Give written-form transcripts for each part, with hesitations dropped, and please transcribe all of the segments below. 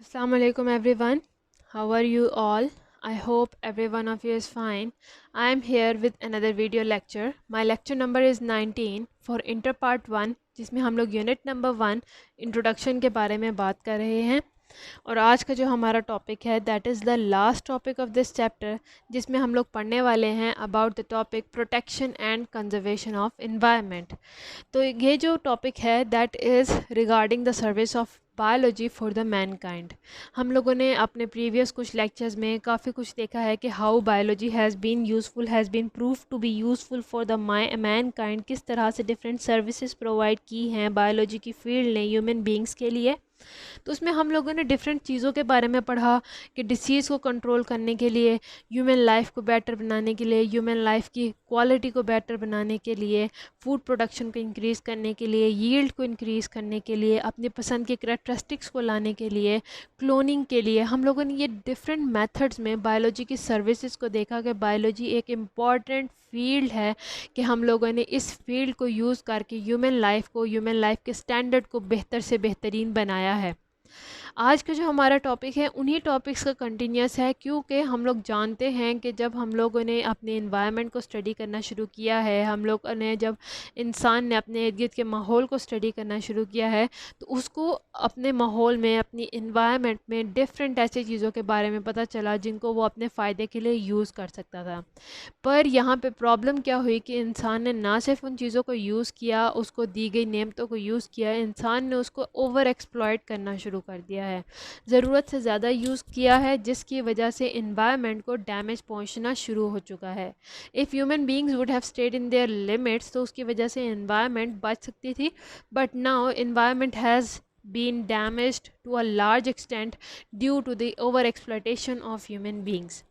Assalamu alaikum everyone. How are you all? I hope every one of you is fine. I am here with another video lecture. My lecture number is 19 for Inter Part 1 जिसमें हम लोग unit number 1 introduction के बारे में बात कर रहे हैं। और आज का जो हमारा टॉपिक है that is the last topic of this chapter, जिसमें हम लोग पढ़ने वाले हैं about the topic protection and conservation of environment. तो ये जो टॉपिक है that is regarding the service of biology for the Mankind. हम लोगों ने अपने प्रीवियस कुछ लेक्चर्स में काफ़ी कुछ देखा है कि how biology has been prove to be useful for the mankind. किस तरह से डिफरेंट सर्विसेज प्रोवाइड की हैं बायोलॉजी की फील्ड ने ह्यूमन बींग्स के लिए। तो उसमें हम लोगों ने डिफरेंट चीज़ों के बारे में पढ़ा कि डिसीज़ को कंट्रोल करने के लिए, ह्यूमन लाइफ को बेटर बनाने के लिए, ह्यूमन लाइफ की क्वालिटी को बेटर बनाने के लिए, फूड प्रोडक्शन को इंक्रीज़ करने के लिए, यील्ड को इंक्रीज़ करने के लिए, अपनी पसंद के करैक्टरिस्टिक्स को लाने के लिए, क्लोनिंग के लिए, हम लोगों ने ये डिफरेंट मेथड्स में बायोलॉजी की सर्विसेज को देखा कि बायोलॉजी एक इम्पॉर्टेंट फील्ड है कि हम लोगों ने इस फील्ड को यूज़ करके ह्यूमन लाइफ के स्टैंडर्ड को बेहतर से बेहतरीन बनाया है। आज का जो हमारा टॉपिक है उन्हीं टॉपिक्स का कंटिन्यूस है, क्योंकि हम लोग जानते हैं कि जब हम लोगों ने अपने इन्वायरमेंट को स्टडी करना शुरू किया है, हम लोगों ने जब इंसान ने अपने इर्द गिर्द के माहौल को स्टडी करना शुरू किया है, तो उसको अपने माहौल में, अपनी इन्वायरमेंट में डिफरेंट ऐसी चीज़ों के बारे में पता चला जिनको वो अपने फ़ायदे के लिए यूज़ कर सकता था। पर यहाँ पे प्रॉब्लम क्या हुई कि इंसान ने ना सिर्फ उन चीज़ों को यूज़ किया, उसको दी गई नेमतों को यूज़ किया, इंसान ने उसको ओवर एक्सप्लॉयट करना शुरू कर दिया है, ज़रूरत से ज़्यादा यूज़ किया है, जिसकी वजह से इन्वायरमेंट को डैमेज पहुँचना शुरू हो चुका है। If human beings would have stayed in their limits तो उसकी वजह से इन्वायरमेंट बच सकती थी, but now environment has been damaged to a large extent due to the over exploitation of human beings।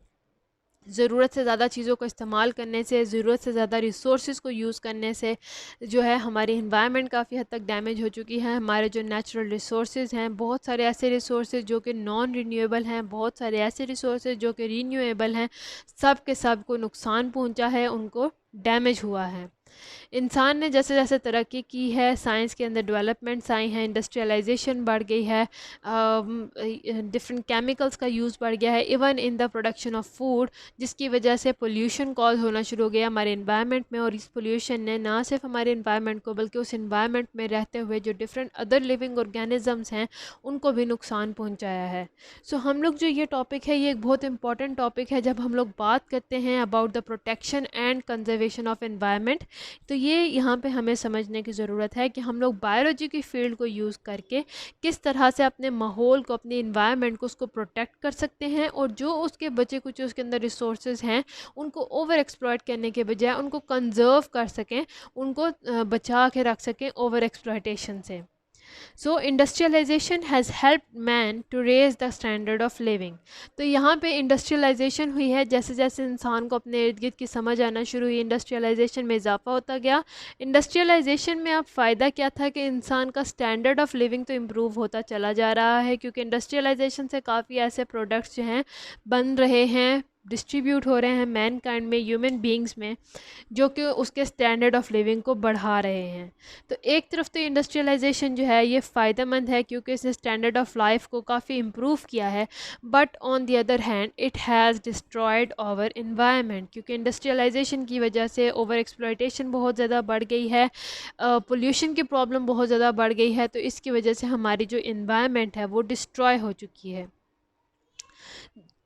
ज़रूरत से ज़्यादा चीज़ों को इस्तेमाल करने से, ज़रूरत से ज़्यादा रिसोर्स को यूज़ करने से जो है हमारी इन्वायरमेंट काफ़ी हद तक डैमेज हो चुकी है। हमारे जो नेचुरल रिसोर्स हैं, बहुत सारे ऐसे रिसोर्स जो कि नॉन रीन्यूएबल हैं, बहुत सारे ऐसे रिसोर्स जो कि रीन्यूएबल हैं, सब के सब को नुकसान पहुंचा है, उनको डैमेज हुआ है। इंसान ने जैसे जैसे तरक्की की है, साइंस के अंदर डेवलपमेंट्स आई हैं, इंडस्ट्रियलाइजेशन बढ़ गई है, डिफरेंट केमिकल्स का यूज़ बढ़ गया है, even in the production of food, जिसकी वजह से पोल्यूशन कॉज होना शुरू हो गया हमारे इन्वायरमेंट में। और इस पोल्यूशन ने ना सिर्फ हमारे इन्वायरमेंट को बल्कि उस इन्वायरमेंट में रहते हुए जो डिफरेंट अदर लिविंग ऑर्गेनिजम्स हैं उनको भी नुकसान पहुंचाया है। सो हम लोग जो ये टॉपिक है ये एक बहुत इंपॉर्टेंट टॉपिक है जब हम लोग बात करते हैं about the protection and conservation of environment. तो ये यहाँ पे हमें समझने की ज़रूरत है कि हम लोग बायोलॉजी की फील्ड को यूज़ करके किस तरह से अपने माहौल को, अपने इन्वायरमेंट को, उसको प्रोटेक्ट कर सकते हैं, और जो उसके बचे कुछ उसके अंदर रिसोर्सेज हैं उनको ओवर एक्सप्लॉयट करने के बजाय उनको कंजर्व कर सकें, उनको बचा के रख सकें ओवर एक्सप्लॉयटेशन से। So industrialisation has help man to raise the standard of living. तो यहाँ पे इंडस्ट्रियलाइजेशन हुई है, जैसे जैसे इंसान को अपने इर्द गिर्द की समझ आना शुरू हुई, इंडस्ट्रियलाइजेशन में इजाफा होता गया। इंडस्ट्रियलाइजेशन में अब फ़ायदा क्या था कि इंसान का स्टैंडर्ड ऑफ लिविंग तो इम्प्रूव होता चला जा रहा है, क्योंकि इंडस्ट्रियलाइजेशन से काफ़ी ऐसे प्रोडक्ट्स जो हैं बन रहे हैं, डिस्ट्रीब्यूट हो रहे हैं मैनकाइंड में, ह्यूमन बींग्स में, जो कि उसके स्टैंडर्ड ऑफ लिविंग को बढ़ा रहे हैं। तो एक तरफ तो इंडस्ट्रियलाइजेशन जो है ये फ़ायदेमंद है क्योंकि इसने स्टैंडर्ड ऑफ लाइफ को काफ़ी इम्प्रूव किया है, but on the other hand it has destroyed our environment, क्योंकि इंडस्ट्रियलाइजेशन की वजह से ओवर एक्सप्लॉयटेशन बहुत ज़्यादा बढ़ गई है, पोल्यूशन की प्रॉब्लम बहुत ज़्यादा बढ़ गई है, तो इसकी वजह से हमारी जो इन्वायरमेंट है वो डिस्ट्रॉय हो चुकी है।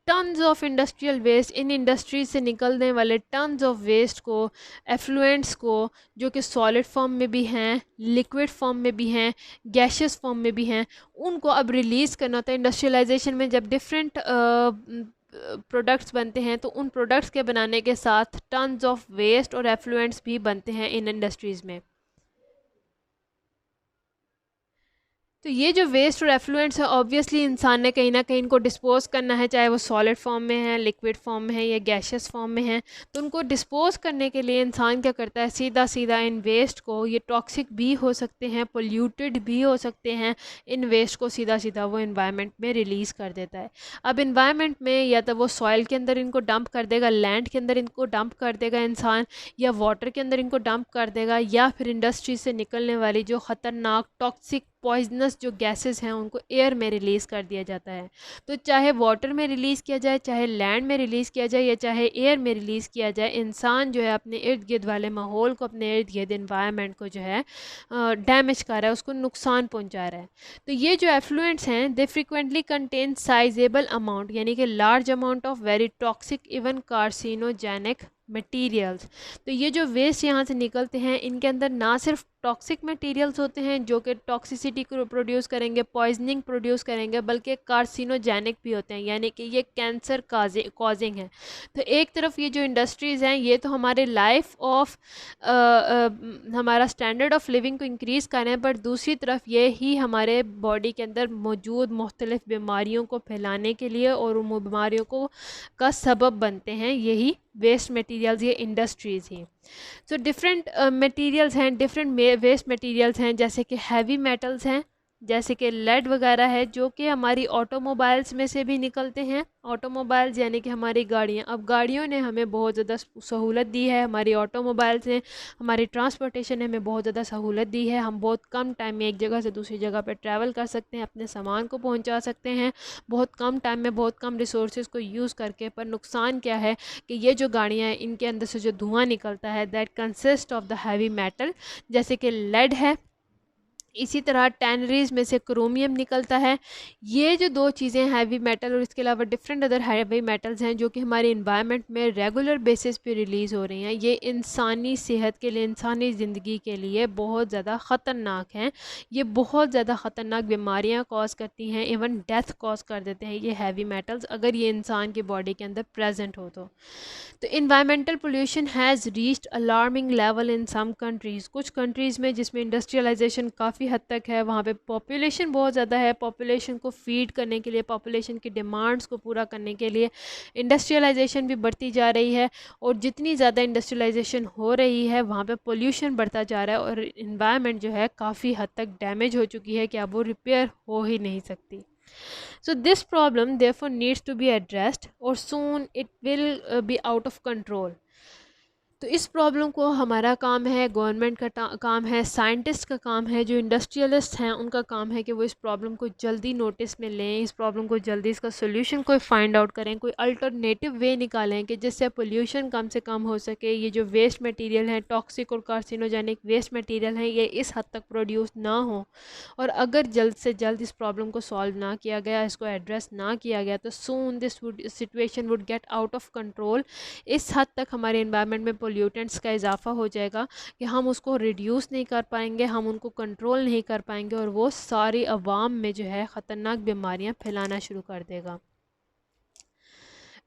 टन्स ऑफ इंडस्ट्रियल वेस्ट, इन इंडस्ट्री से निकलने वाले टन्स ऑफ वेस्ट को, एफ्लुएंट्स को, जो कि सॉलिड फॉर्म में भी हैं, लिक्विड फॉर्म में भी हैं, गैशियस फॉर्म में भी हैं, उनको अब रिलीज़ करना होता है। इंडस्ट्रियलाइजेशन में जब डिफरेंट प्रोडक्ट्स बनते हैं तो उन प्रोडक्ट्स के बनाने के साथ टन्स ऑफ वेस्ट और एफ्लुएंट्स भी बनते हैं इन इंडस्ट्रीज़ में। तो ये जो वेस्ट और एफ्लुएंट्स है ऑब्वियसली इंसान ने कहीं ना कहीं इनको डिस्पोज करना है, चाहे वो सॉलिड फॉर्म में है, लिक्विड फॉर्म में है या गैशियस फॉर्म में है। तो उनको डिस्पोज करने के लिए इंसान क्या करता है, सीधा सीधा इन वेस्ट को, ये टॉक्सिक भी हो सकते हैं, पोल्यूटेड भी हो सकते हैं, इन वेस्ट को सीधा सीधा वो इन्वायरमेंट में रिलीज़ कर देता है। अब इन्वायरमेंट में या तो वो सॉइल के अंदर इनको डंप कर देगा, लैंड के अंदर इनको डंप कर देगा इंसान, या वाटर के अंदर इनको डंप कर देगा, या फिर इंडस्ट्री से निकलने वाली जो ख़तरनाक टॉक्सिक पॉइजनस जो गैसेस हैं उनको एयर में रिलीज़ कर दिया जाता है। तो चाहे वाटर में रिलीज़ किया जाए, चाहे लैंड में रिलीज़ किया जाए या चाहे एयर में रिलीज़ किया जाए, इंसान जो है अपने इर्द गिर्द वाले माहौल को, अपने इर्द गिर्द इन्वायरमेंट को जो है डैमेज कर रहा है, उसको नुकसान पहुंचा रहा है। तो ये जो एफ्लुएंट्स हैं दे फ्रिक्वेंटली कंटेन साइजेबल अमाउंट यानी कि large amount of very toxic even carcinogenic materials. तो ये जो वेस्ट यहाँ से निकलते हैं इनके अंदर ना सिर्फ टॉक्सिक मटेरियल्स होते हैं जो कि टॉक्सिसिटी को प्रोड्यूस करेंगे, पॉइजनिंग प्रोड्यूस करेंगे, बल्कि कार्सिनोजेनिक भी होते हैं यानी कि ये कैंसर कॉजिंग है। तो एक तरफ ये जो इंडस्ट्रीज़ हैं ये तो हमारे लाइफ ऑफ हमारा स्टैंडर्ड ऑफ लिविंग को इंक्रीज़ कर रहे हैं, पर दूसरी तरफ ये ही हमारे बॉडी के अंदर मौजूद मुख्तलिफ़ बीमारियों को फैलाने के लिए और उन बीमारियों को का सबब बनते हैं यही वेस्ट मटेरियल्स, ये इंडस्ट्रीज़ ही। सो डिफरेंट मटेरियल्स हैं, डिफरेंट वेस्ट मटेरियल्स हैं, जैसे कि हैवी मेटल्स हैं, जैसे कि लेड वगैरह है जो कि हमारी ऑटोमोबाइल्स में से भी निकलते हैं। ऑटोमोबाइल्स यानी कि हमारी गाड़ियाँ, अब गाड़ियों ने हमें बहुत ज़्यादा सहूलत दी है, हमारी ऑटोमोबाइल्स ने, हमारी ट्रांसपोर्टेशन ने हमें बहुत ज़्यादा सहूलत दी है। हम बहुत कम टाइम में एक जगह से दूसरी जगह पर ट्रैवल कर सकते हैं, अपने सामान को पहुंचा सकते हैं बहुत कम टाइम में, बहुत कम रिसोर्सेज को यूज़ करके। पर नुकसान क्या है कि ये जो गाड़ियाँ हैं इनके अंदर से जो धुआं निकलता है that consist of the heavy metal, जैसे कि लेड है, इसी तरह टैनरीज में से क्रोमियम निकलता है। ये जो दो चीज़ें हैवी मेटल और इसके अलावा डिफरेंट अदर हैवी मेटल्स हैं जो कि हमारे इन्वायरमेंट में रेगुलर बेसिस पे रिलीज़ हो रही हैं, ये इंसानी सेहत के लिए, इंसानी ज़िंदगी के लिए बहुत ज़्यादा ख़तरनाक हैं। ये बहुत ज़्यादा ख़तरनाक बीमारियां कॉज करती हैं, इवन डेथ कॉज कर देते हैं ये हैवी मेटल्स अगर ये इंसान की बॉडी के अंदर प्रेजेंट हो तो environmental pollution has reached alarming level in some countries. कुछ कंट्रीज़ में जिसमें इंडस्ट्रियलाइजेशन काफ़ी हद तक है, वहाँ पे पॉपुलेशन बहुत ज़्यादा है, पॉपुलेशन को फीड करने के लिए, पॉपुलेशन की डिमांड्स को पूरा करने के लिए इंडस्ट्रियलाइजेशन भी बढ़ती जा रही है। और जितनी ज़्यादा इंडस्ट्रियलाइजेशन हो रही है वहाँ पे पोल्यूशन बढ़ता जा रहा है और इन्वायरमेंट जो है काफ़ी हद तक डैमेज हो चुकी है कि अब वो रिपेयर हो ही नहीं सकती। So this problem therefore needs to be addressed or soon it will be out of control. तो इस प्रॉब्लम को हमारा काम है, गवर्नमेंट का काम है, साइंटिस्ट का काम है, जो इंडस्ट्रियलिस्ट हैं उनका काम है कि वो इस प्रॉब्लम को जल्दी नोटिस में लें, इस प्रॉब्लम को जल्दी इसका सोल्यूशन कोई फाइंड आउट करें, कोई अल्टरनेटिव वे निकालें कि जिससे पोल्यूशन कम से कम हो सके। ये जो वेस्ट मटेरियल हैं, टॉक्सिक और कार्सिनोजेनिक वेस्ट मटेरियल हैं, ये इस हद तक प्रोड्यूस ना हो। और अगर जल्द से जल्द इस प्रॉब्लम को सॉल्व ना किया गया, इसको एड्रेस ना किया गया, तो soon this situation would get out of control. इस हद तक हमारे इन्वायरमेंट में पोल्यूटेंट्स का इजाफा हो जाएगा कि हम उसको रिड्यूस नहीं कर पाएंगे, हम उनको कंट्रोल नहीं कर पाएंगे और वो सारी अवाम में जो है ख़तरनाक बीमारियां फैलाना शुरू कर देगा,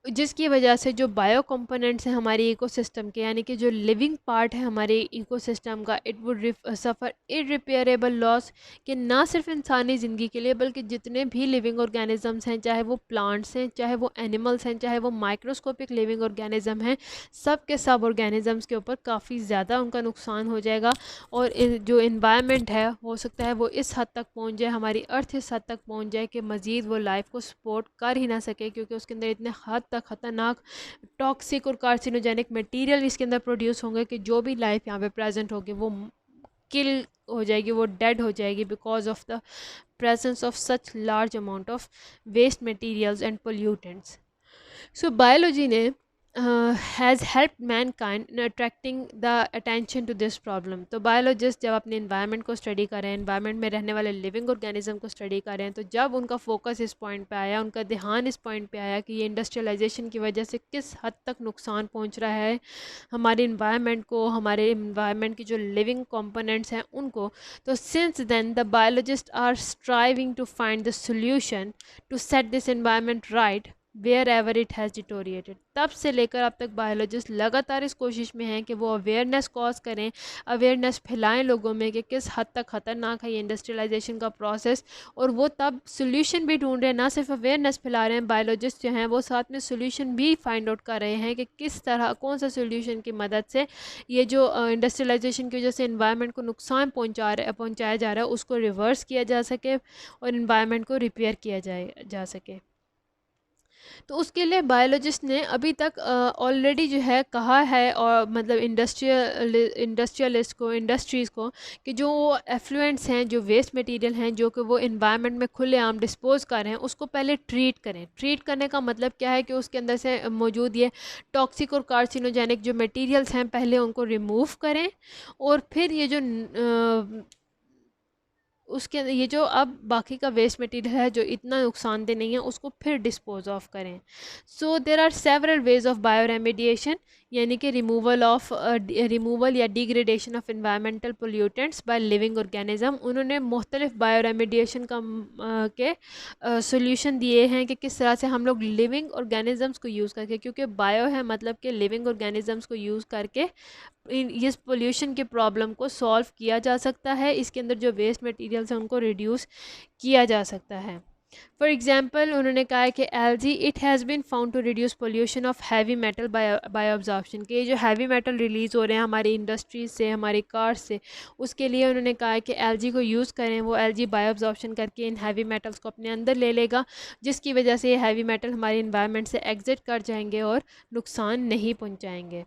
जिसकी वजह से जो बायो कंपोनेंट्स हैं हमारे इकोसिस्टम के, यानी कि जो लिविंग पार्ट है हमारे इकोसिस्टम का, it would suffer irreparable loss, कि ना सिर्फ इंसानी ज़िंदगी के लिए बल्कि जितने भी लिविंग ऑर्गेनिज़म्स हैं, चाहे वो प्लांट्स हैं, चाहे वो एनिमल्स हैं, चाहे वो माइक्रोस्कोपिक लिविंग ऑर्गेनिज़म हैं, सब के सब ऑर्गेनिज़म्स के ऊपर काफ़ी ज़्यादा उनका नुकसान हो जाएगा। और जो इन्वायरमेंट है हो सकता है वो इस हद तक पहुँच जाए, हमारी अर्थ इस हद तक पहुँच जाए कि मज़ीद वो लाइफ को सपोर्ट कर ही ना सके, क्योंकि उसके अंदर इतने हद खतरनाक टॉक्सिक और कार्सिनोजेनिक मटेरियल इसके अंदर प्रोड्यूस होंगे कि जो भी लाइफ यहाँ पे प्रेजेंट होगी वो किल हो जाएगी, वो डेड हो जाएगी because of the presence of such large amount of waste materials and pollutants. So biology ने has help mankind in attracting the attention to this problem. तो बायोलॉजिस्ट जब अपने इन्वायरमेंट को स्टडी करें, इन्वायरमेंट में रहने वाले लिविंग ऑर्गेनिज्म को स्टडी करें, तो जब उनका फोकस इस पॉइंट पे आया, उनका ध्यान इस पॉइंट पे आया कि ये इंडस्ट्रियलाइजेशन की वजह से किस हद तक नुकसान पहुंच रहा है हमारे इन्वायरमेंट को, हमारे इन्वायरमेंट की जो लिविंग कंपोनेंट्स हैं उनको, तो since then the biologist are striving to find the solution to set this environment right wherever it has deteriorated. तब से लेकर अब तक बायोलॉजिस्ट लगातार इस कोशिश में हैं कि वो अवेयरनेस कॉज करें, अवेयरनेस फैलाएं लोगों में कि किस हद तक ख़तरनाक है ये इंडस्ट्रियलाइजेशन का प्रोसेस। और वो तब सोल्यूशन भी ढूंढ रहे हैं, ना सिर्फ अवेयरनेस फैला रहे हैं, बायोलॉजिस्ट जो हैं वो साथ में सोल्यूशन भी फाइंड आउट कर रहे हैं कि किस तरह, कौन सा सोल्यूशन की मदद से ये जो इंडस्ट्रियलाइजेशन की वजह से इन्वायरमेंट को नुकसान पहुँचाया जा रहा है उसको रिवर्स किया जा सके और इन्वायरमेंट को रिपेयर किया जा सके। तो उसके लिए बायोलॉजिस्ट ने अभी तक ऑलरेडी जो है कहा है, और मतलब इंडस्ट्रियलिस्ट को, इंडस्ट्रीज़ को, कि जो एफ्लुएंट्स हैं, जो वेस्ट मटेरियल हैं, जो कि वो इन्वायरमेंट में खुलेआम डिस्पोज कर रहे हैं, उसको पहले ट्रीट करें। ट्रीट करने का मतलब क्या है कि उसके अंदर से मौजूद ये टॉक्सिक और कार्सिनोजेनिक जो मटेरियल्स हैं पहले उनको रिमूव करें, और फिर ये जो उसके ये जो अब बाकी का वेस्ट मटेरियल है जो इतना नुकसानदेह नहीं है, उसको फिर डिस्पोज ऑफ करें। So there are several ways of bioremediation, यानी कि रिमूवल या degradation of environmental pollutants by living organism. उन्होंने मुख्तलिफ बायो रेमेडिएशन का के सोल्यूशन दिए हैं कि किस तरह से हम लोग लिविंग ऑर्गेनिजम्स को यूज़ करके, क्योंकि बायो है मतलब कि लिविंग ऑर्गेनिजम्स को यूज़ करके इस पोल्यूशन के प्रॉब्लम को सॉल्व किया जा सकता है। इसके अंदर जो वेस्ट मटेरियल्स हैं उनको रिड्यूस किया जा सकता है। फॉर एग्जांपल उन्होंने कहा है कि algae it has been found to reduce pollution of heavy metal by absorption, के जो हैवी मेटल रिलीज़ हो रहे हैं हमारी इंडस्ट्रीज से, हमारी कार्स से, उसके लिए उन्होंने कहा है कि एलजी को यूज़ करें। वो एलजी बायो ऑब्जॉर्प्शन करके इन हैवी मेटल्स को अपने अंदर ले लेगा, जिसकी वजह से ये हैवी मेटल हमारे इन्वायरमेंट से एग्जिट कर जाएंगे और नुकसान नहीं पहुँचाएंगे।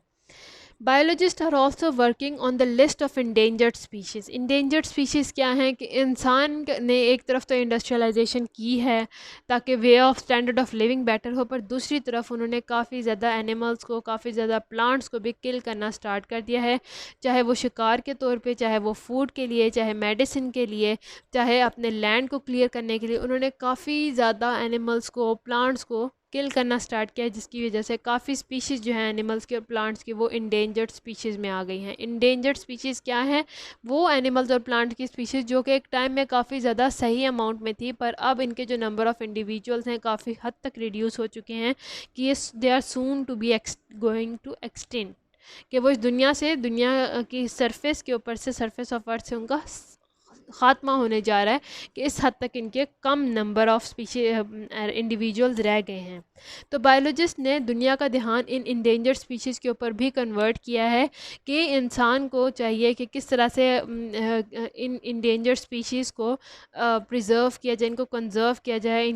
Biologist are also working on the list of endangered species. Endangered species क्या हैं कि इंसान ने एक तरफ तो इंडस्ट्रियलाइजेशन की है ताकि way of standard of living better हो, पर दूसरी तरफ उन्होंने काफ़ी ज़्यादा एनिमल्स को, काफ़ी ज़्यादा प्लांट्स को भी किल करना स्टार्ट कर दिया है, चाहे वो शिकार के तौर पे, चाहे वो फूड के लिए, चाहे मेडिसिन के लिए, चाहे अपने लैंड को क्लियर करने के लिए। उन्होंने काफ़ी ज़्यादा एनिमल्स को, प्लांट्स को किल करना स्टार्ट किया, जिसकी वजह से काफ़ी स्पीशीज़ जो हैं एनिमल्स के और प्लांट्स की वो इंडेंजर्ड स्पीशीज़ में आ गई हैं। इंडेंजर्ड स्पीशीज़ क्या हैं? वो एनिमल्स और प्लांट की स्पीशीज़ जो कि एक टाइम में काफ़ी ज़्यादा सही अमाउंट में थी, पर अब इनके जो नंबर ऑफ़ इंडिविजुअल्स हैं काफ़ी हद तक रिड्यूस हो चुके हैं कि ये they are soon to be going to extinct, कि वो इस दुनिया की सरफेस के ऊपर से, सरफेस ऑफ अर्थ से उनका ख़ात्मा होने जा रहा है, कि इस हद तक इनके कम नंबर ऑफ़ इंडिविजुअल्स रह गए हैं। तो बायोलॉजिस्ट ने दुनिया का ध्यान इन इंडेंजर्ड स्पीशीज़ के ऊपर भी कन्वर्ट किया है कि इंसान को चाहिए कि किस तरह से इन इंडेंजर्ड स्पीशीज़ को प्रिजर्व किया जाए, इनको कंजर्व किया जाए,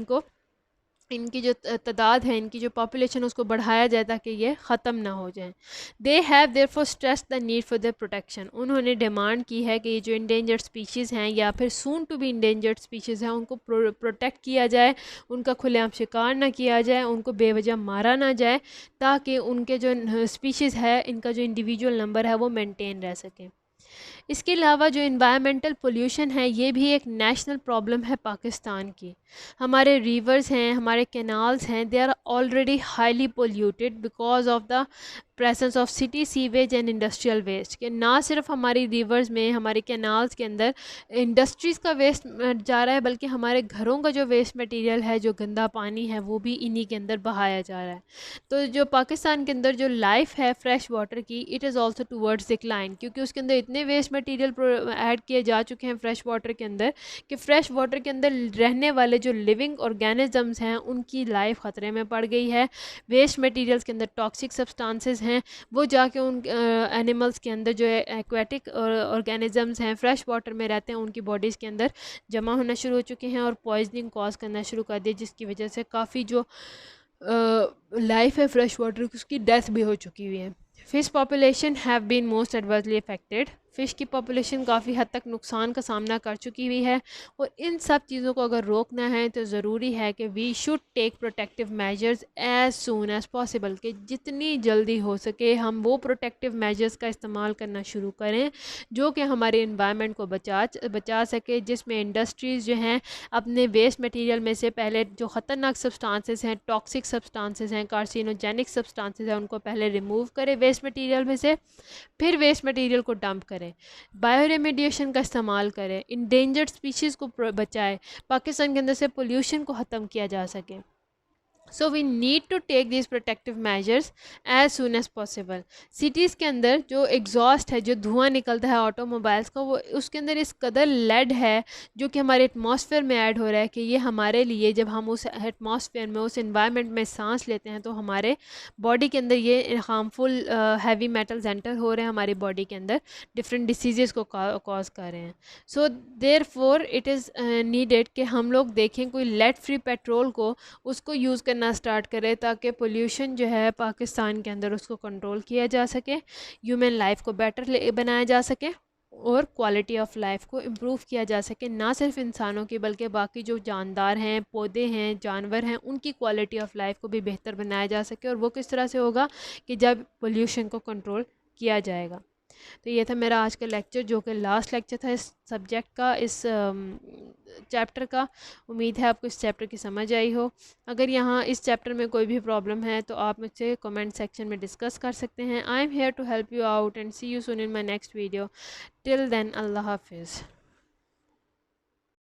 इनकी जो तादाद है, इनकी जो पॉपुलेशन, उसको बढ़ाया जाए ताकि ये ख़त्म ना हो जाए। They have therefore stress the need for their protection. उन्होंने डिमांड की है कि ये जो इंडेंजर्ड स्पीशीज़ हैं या फिर soon to be endangered species हैं, उनको प्रोटेक्ट किया जाए, उनका खुलेआम शिकार ना किया जाए, उनको बेवजह मारा ना जाए, ताकि उनके जो स्पीशीज़ है, इनका जो इंडिविजुअल नंबर है वो मेनटेन रह सके। इसके अलावा जो इन्वायरमेंटल पोल्यूशन है, ये भी एक नेशनल प्रॉब्लम है पाकिस्तान की। हमारे रिवर्स हैं, हमारे कैनाल्स हैं, they are already highly polluted because of the presence of city sewage and industrial waste. कि ना सिर्फ हमारी रिवर्स में, हमारे कैनाल्स के अंदर इंडस्ट्रीज़ का वेस्ट जा रहा है, बल्कि हमारे घरों का जो वेस्ट मटेरियल है, जो गंदा पानी है, वो भी इन्हीं के अंदर बहाया जा रहा है। तो जो पाकिस्तान के अंदर जो लाइफ है फ्रेश वाटर की, it is also towards decline, क्योंकि उसके अंदर इतने वेस्ट मटीरियल ऐड किए जा चुके हैं फ्रेश वाटर के अंदर, कि फ्रेश वाटर के अंदर रहने वाले जो लिविंग ऑर्गेनिजम्स हैं उनकी लाइफ ख़तरे में पड़ गई है। वेस्ट मटीरियल्स के अंदर टॉक्सिक सब्सटेंसेस हैं, वो जाके उन एनिमल्स के अंदर जो एक्वेटिक ऑर्गेनिजम्स हैं, फ्रेश वाटर में रहते हैं, उनकी बॉडीज़ के अंदर जमा होना शुरू हो चुके हैं और पॉइजनिंग कॉज करना शुरू कर दिया, जिसकी वजह से काफ़ी जो लाइफ है फ्रेश वाटर की, उसकी डेथ भी हो चुकी हुई है। Fish population have been most adversely affected. Fish की पॉपुलेशन काफ़ी हद तक नुकसान का सामना कर चुकी हुई है, और इन सब चीज़ों को अगर रोकना है तो ज़रूरी है कि we should take protective measures as soon as possible, कि जितनी जल्दी हो सके हम वो प्रोटेक्टिव मेजर्स का इस्तेमाल करना शुरू करें जो कि हमारे इन्वायरमेंट को बचा सके, जिसमें इंडस्ट्रीज़ जो हैं अपने वेस्ट मटीरियल में से पहले जो ख़तरनाक सब्सटेंसेस हैं, टॉक्सिक सब्सटेंसेस हैं, कार्सिनोजेनिक सब्सटेंसेस हैं, उनको पहले रिमूव करें वेस्ट मटीरियल में से, फिर वेस्ट मटीरियल को डंप करें, बायो रेमेडिएशन का इस्तेमाल करें, इंडेंजर्ड स्पीशीज़ को बचाएं, पाकिस्तान के अंदर से पोल्यूशन को ख़त्म किया जा सके। So we need to take this protective measures as soon as possible. Cities के अंदर जो एग्जॉस्ट है, जो धुआं निकलता है ऑटोमोबाइल्स का, वो उसके अंदर इस कदर लेड है जो कि हमारे एटमॉस्फेयर में ऐड हो रहा है, कि ये हमारे लिए, जब हम उस एटमॉस्फेयर में, उस इन्वायरमेंट में सांस लेते हैं, तो हमारे बॉडी के अंदर ये हार्मफुल हैवी मेटल्स एंटर हो रहे हैं, हमारी बॉडी के अंदर डिफरेंट डिसीज़ को कॉज कर रहे हैं। So therefore it is needed कि हम लोग देखें कोई लेड फ्री पेट्रोल को, उसको यूज़ करना करना स्टार्ट करें ताकि पोल्यूशन जो है पाकिस्तान के अंदर उसको कंट्रोल किया जा सके, ह्यूमन लाइफ को बेटर बनाया जा सके और क्वालिटी ऑफ लाइफ को इम्प्रूव किया जा सके, ना सिर्फ इंसानों की बल्कि बाकी जो जानदार हैं, पौधे हैं, जानवर हैं, उनकी क्वालिटी ऑफ लाइफ को भी बेहतर बनाया जा सके। और वो किस तरह से होगा कि जब पोल्यूशन को कंट्रोल किया जाएगा। तो ये था मेरा आज का लेक्चर, जो कि लास्ट लेक्चर था इस सब्जेक्ट का, इस चैप्टर का। उम्मीद है आपको इस चैप्टर की समझ आई हो। अगर यहाँ इस चैप्टर में कोई भी प्रॉब्लम है तो आप मुझसे कमेंट सेक्शन में डिस्कस कर सकते हैं। I am here to help you out and see you soon in my next video. Till then, अल्लाह हाफिज़।